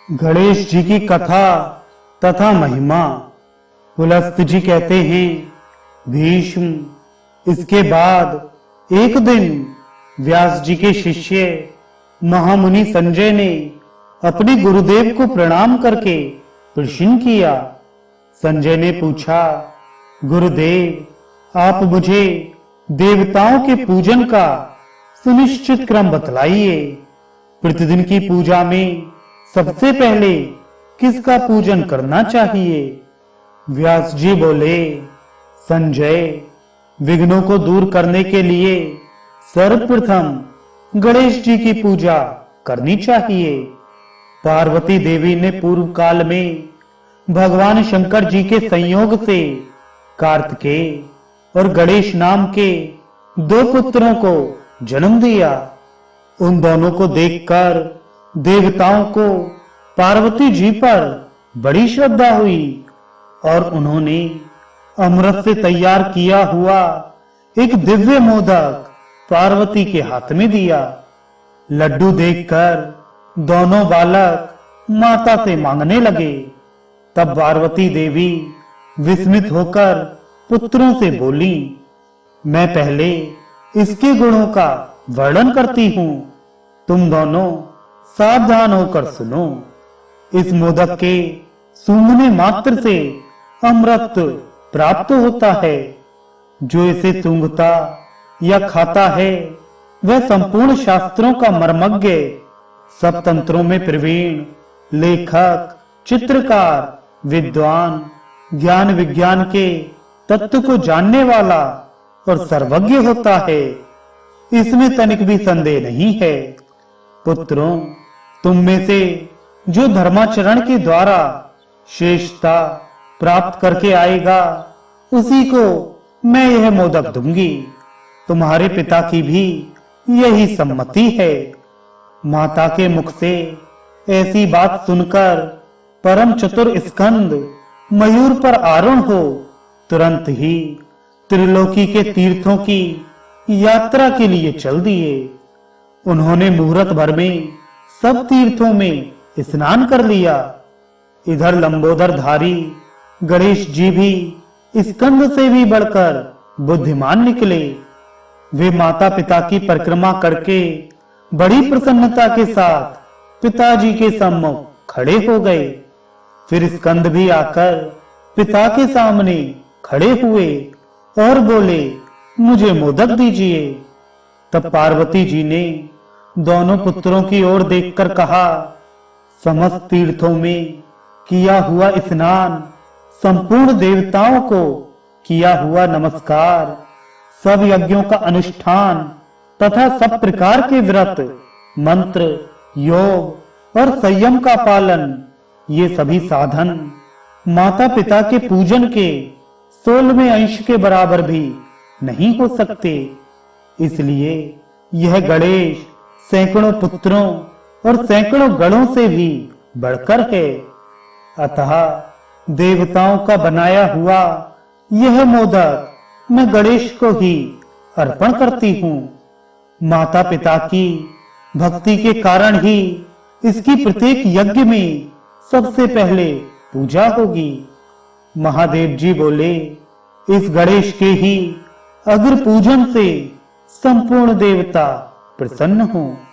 गणेश जी की कथा तथा महिमा। पुलस्त जी कहते हैं, भीष्म, इसके बाद एक दिन व्यास जी के शिष्य महामुनि संजय ने अपने गुरुदेव को प्रणाम करके प्रश्न किया। संजय ने पूछा, गुरुदेव, आप मुझे देवताओं के पूजन का सुनिश्चित क्रम बतलाइए। प्रतिदिन की पूजा में सबसे पहले किसका पूजन करना चाहिए? व्यास जी बोले, संजय, विघ्नों को दूर करने के लिए सर्वप्रथम गणेश जी की पूजा करनी चाहिए। पार्वती देवी ने पूर्व काल में भगवान शंकर जी के संयोग से कार्तिकेय और गणेश नाम के दो पुत्रों को जन्म दिया। उन दोनों को देखकर देवताओं को पार्वती जी पर बड़ी श्रद्धा हुई और उन्होंने अमृत से तैयार किया हुआ एक दिव्य मोदक पार्वती के हाथ में दिया। लड्डू देखकर दोनों बालक माता से मांगने लगे। तब पार्वती देवी विस्मित होकर पुत्रों से बोली, मैं पहले इसके गुणों का वर्णन करती हूं, तुम दोनों सावधान होकर सुनो। इस मोदक के सूंघने मात्र से अमृत प्राप्त होता है। जो इसे सूंघता या खाता है वह संपूर्ण शास्त्रों का मर्मज्ञ, सब तंत्रों में प्रवीण, लेखक, चित्रकार, विद्वान, ज्ञान विज्ञान के तत्व को जानने वाला और सर्वज्ञ होता है। इसमें तनिक भी संदेह नहीं है। पुत्रों, तुम में से जो धर्माचरण के द्वारा श्रेष्ठता प्राप्त करके आएगा, उसी को मैं यह मोदक दूंगी। तुम्हारे पिता की भी यही सम्मति है। माता के मुख से ऐसी बात सुनकर परम चतुर स्कंद मयूर पर आरूढ़ हो तुरंत ही त्रिलोकी के तीर्थों की यात्रा के लिए चल दिए। उन्होंने मुहूर्त भर में सब तीर्थों में स्नान कर लिया। इधर लंबोदरधारी गणेश जी भी स्कंद से भी बढ़कर बुद्धिमान निकले। वे माता पिता की परिक्रमा करके बड़ी प्रसन्नता के साथ पिताजी के सम्मुख खड़े हो गए। फिर स्कंद भी आकर पिता के सामने खड़े हुए और बोले, मुझे मोदक दीजिए। तब पार्वती जी ने दोनों पुत्रों की ओर देखकर कहा, समस्त तीर्थों में किया हुआ स्नान, संपूर्ण देवताओं को किया हुआ नमस्कार, सब यज्ञों का अनुष्ठान तथा सब प्रकार के व्रत, मंत्र, योग और संयम का पालन, ये सभी साधन माता पिता के पूजन के 16वें अंश के बराबर भी नहीं हो सकते। इसलिए यह गणेश सैकड़ों पुत्रों और सैकड़ों गणों से भी बढ़कर है। अतः देवताओं का बनाया हुआ यह मोदक मैं गणेश को ही अर्पण करती हूँ। माता पिता की भक्ति के कारण ही इसकी प्रत्येक यज्ञ में सबसे पहले पूजा होगी। महादेव जी बोले, इस गणेश के ही अग्र पूजन से संपूर्ण देवता प्रसन्न हों।